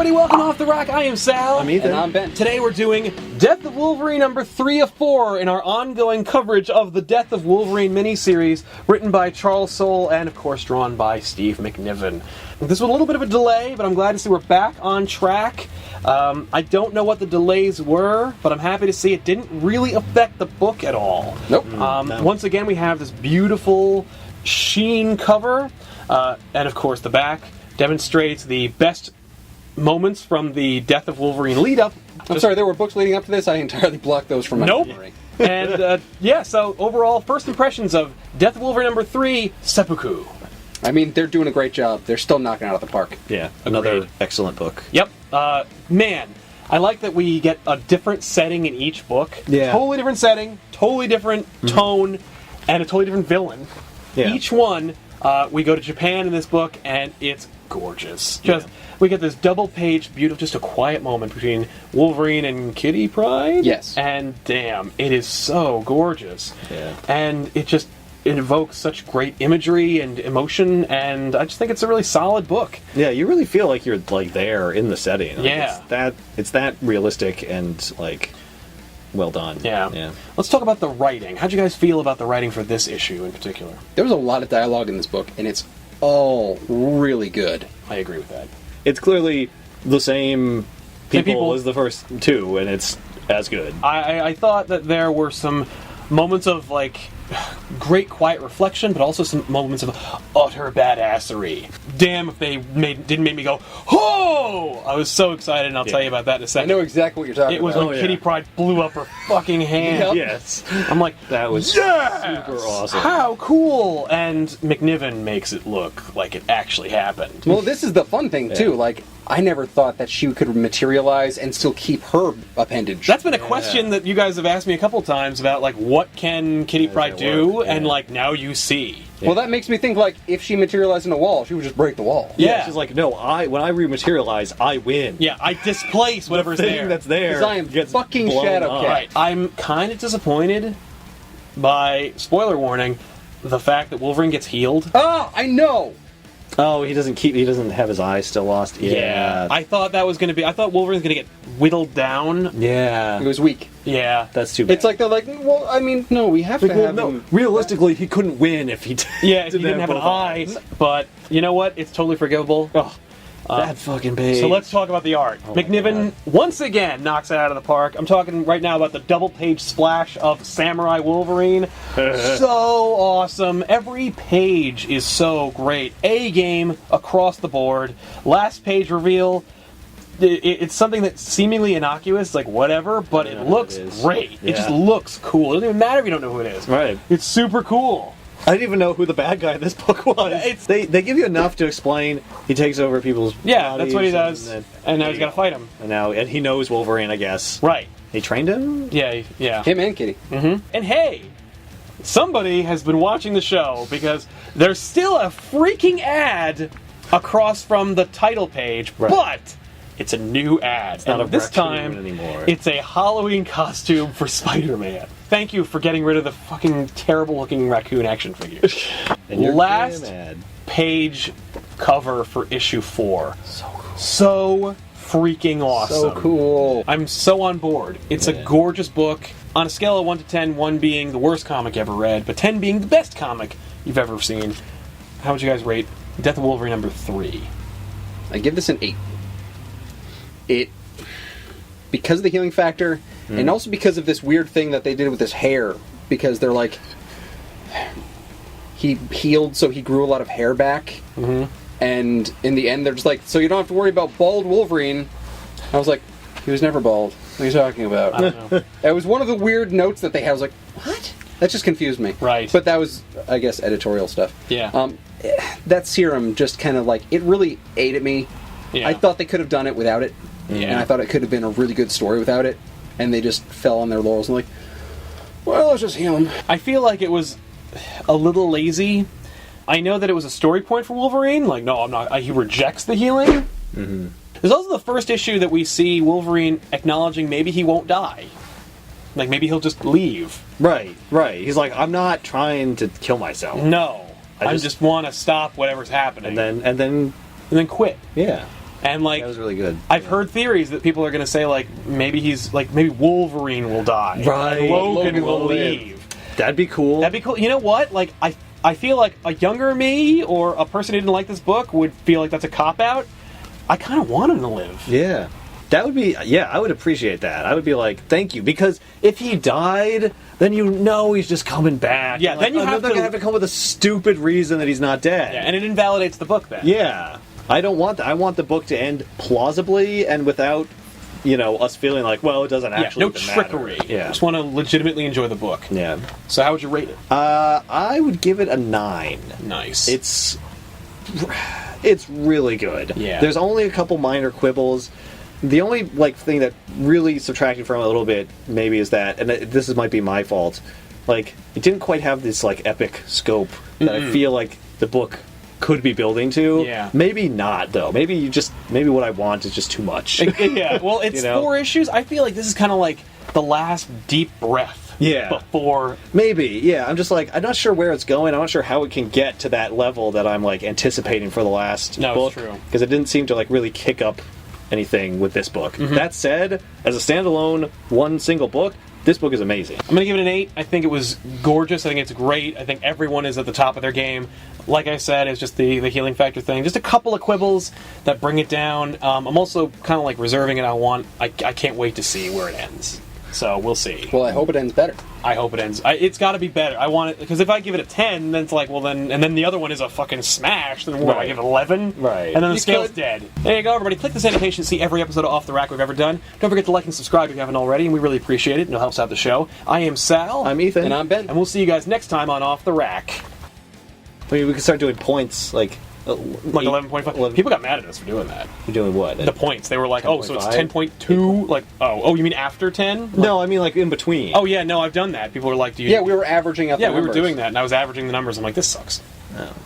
everybody, welcome off the rack. I am Sal. I'm Ethan. And I'm Ben. Today we're doing Death of Wolverine number 3 of 4 in our ongoing coverage of the Death of Wolverine miniseries, written by Charles Soule and, of course, drawn by Steve McNiven. This was a little bit of a delay, but I'm glad to see we're back on track. I don't know what the delays were, but I'm happy to see it didn't really affect the book at all. Nope. No. Once again, we have this beautiful sheen cover, and, of course, the back demonstrates the best moments from the Death of Wolverine lead-up. I'm sorry, there were books leading up to this. I entirely blocked those from my memory. And, yeah, so overall, first impressions of Death of Wolverine number 3, Seppuku. I mean, they're doing a great job. They're still knocking it out of the park. Yeah, another Agreed. excellent book. Yep. Man, I like that we get a different setting in each book. Yeah. Totally different setting, totally different tone, and a totally different villain. Yeah. Each one, we go to Japan in this book, and it's gorgeous. We get this double-page, beautiful, just a quiet moment between Wolverine and Kitty Pryde. Yes. And damn, it is so gorgeous. Yeah. And it evokes such great imagery and emotion, and I just think it's a really solid book. Yeah, you really feel like you're like there in the setting. Like, Yeah. it's that realistic and like well done. Yeah. Let's talk about the writing. How'd you guys feel about the writing for this issue in particular? There was a lot of dialogue in this book, and it's all really good. I agree with that. It's clearly the same people, people. as the first two, and it's as good. I thought that there were some moments of, like, great quiet reflection, but also some moments of utter badassery. Damn if they didn't make me go, "Oh!" I was so excited, and I'll tell you about that in a I second. know exactly what you're talking It was about. when Kitty Pryde blew up her fucking hand. Yep. Yes, I'm like, that was yes! super awesome. How cool! And McNiven makes it look like it actually happened. Well, this is the fun thing, too. Yeah. Like, I never thought that she could materialize and still keep her appendage. That's been a question that you guys have asked me a couple times about, like, what can Kitty Pryde does it do? work? Yeah. And, like, now you see. Well, that makes me think, like, if she materialized in a wall, she would just break the wall. Yeah. She's like, no, when I rematerialize, I win. Yeah, I displace whatever's The thing there. that's there. 'Cause I am gets fucking blown Shadow up. Cat. Right. I'm kind of disappointed by, spoiler warning, the fact that Wolverine gets healed. Oh, I know! Oh, he doesn't have his eyes still lost. Yeah. I thought that was going to be... I thought Wolverine's going to get whittled down. Yeah. It was weak. Yeah. That's too bad. It's like they're like, well, I mean, no, we have to have him. Realistically, he couldn't win if he Yeah, if he didn't have an both eye. eyes. But you know what? It's totally forgivable. Oh, that fucking page. So let's talk about the art. Oh my McNiven, once again, knocks it out of the park. I'm talking right now about the double-page splash of Samurai Wolverine. So awesome. Every page is so great. A-game across the board. Last page reveal, it's something that's seemingly innocuous, like whatever, but it looks it is. great. It Yeah. just looks cool. It doesn't even matter if you don't know who it is. Right. It's super cool. I didn't even know who the bad guy in this book was. They give you enough to explain. He takes over people's Yeah, that's what he bodies, does. And now he's got to fight him. And he knows Wolverine, I guess. Right. He trained him? Yeah. Him and Kitty. And hey, somebody has been watching the show because there's still a freaking ad across from the title page, Right. but it's a new ad. It's not and a this raccoon time, anymore. it's a Halloween costume for Spider-Man. Thank you for getting rid of the fucking terrible-looking raccoon action figure. And you're Last damn mad. page cover for issue 4. So freaking awesome. So cool. I'm so on board. It's a gorgeous book. On a scale of 1 to 10, 1 being the worst comic ever read, but 10 being the best comic you've ever seen. How would you guys rate Death of Wolverine number 3? I give this an 8. Because of the healing factor, and also because of this weird thing that they did with his hair, because they're like, he healed, so he grew a lot of hair back, and in the end they're just like, so you don't have to worry about bald Wolverine. I was like, he was never bald. What are you talking about? I don't know. It was one of the weird notes that they had. I was like, what? That just confused me. Right. But that was, I guess, editorial stuff. Yeah. That serum just kind of like, it really ate at me. Yeah. I thought they could have done it without it. Yeah. And I thought it could have been a really good story without it. And they just fell on their laurels and like, well, let's just heal him. I feel like it was a little lazy. I know that it was a story point for Wolverine. Like, no, I'm not. He rejects the healing. Mm-hmm. There's also the first issue that we see Wolverine acknowledging maybe he won't die. Like, maybe he'll just leave. Right. He's like, I'm not trying to kill myself. No. I just just want to stop whatever's happening. And then and then quit. yeah. And like That was really good. I've heard theories that people are going to say like maybe Wolverine will die, Right. and Logan will Logan. leave. That'd be cool. That'd be cool. You know what? Like I feel like a younger me or a person who didn't like this book would feel like that's a cop out. I kind of want him to live. Yeah. That would be, I would appreciate that. I would be like, thank you. Because if he died, then you know he's just coming back. Yeah, then you have they're to- gonna have to come up with a stupid reason that he's not dead. Yeah, and it invalidates the book then. Yeah. I don't want that. I want the book to end plausibly and without, us feeling like, well, it doesn't actually no even matter. trickery. Yeah. Just want to legitimately enjoy the book. Yeah. So how would you rate it? I would give it a 9. Nice. It's really good. Yeah. There's only a couple minor quibbles. The only thing that really subtracted from it a little bit maybe is that, and this might be my fault, it didn't quite have this epic scope that I feel like the book could be building to. Yeah. Maybe not though. Maybe what I want is just too much. Yeah. Well, it's You know? 4 issues. I feel like this is kind of like the last deep breath. Yeah. Before. Maybe, yeah. I'm just I'm not sure where it's going. I'm not sure how it can get to that level that I'm anticipating for the last No, book. it's true. Because it didn't seem to really kick up anything with this book. Mm-hmm. That said, as a standalone, one single book, this book is amazing. I'm going to give it an 8. I think it was gorgeous. I think it's great. I think everyone is at the top of their game. Like I said, it's just the healing factor thing. Just a couple of quibbles that bring it down. I'm also kind of reserving it. I can't wait to see where it ends. So we'll see. Well, I hope it ends better. I hope it ends. It's got to be better. I want it because if I give it a 10, then it's and then the other one is a fucking smash. Then what? I Right. give it 11, Right. And then the You scale's could. dead. There you go, everybody. Click this annotation to see every episode of Off the Rack we've ever done. Don't forget to like and subscribe if you haven't already, and we really appreciate it. And it helps out the show. I am Sal. I'm Ethan. And I'm Ben. And we'll see you guys next time on Off the Rack. I mean, we can start doing points, 11.5. People got mad at us for doing that. You're doing what? The points. They were like, oh, so it's 10.5? 10.2? Oh, you mean after 10? No, I mean in between. Oh, yeah, no, I've done that. People were like, do you... Yeah, we were averaging out the Yeah, we were numbers. doing that, and I was averaging the numbers. I'm like, this sucks. No.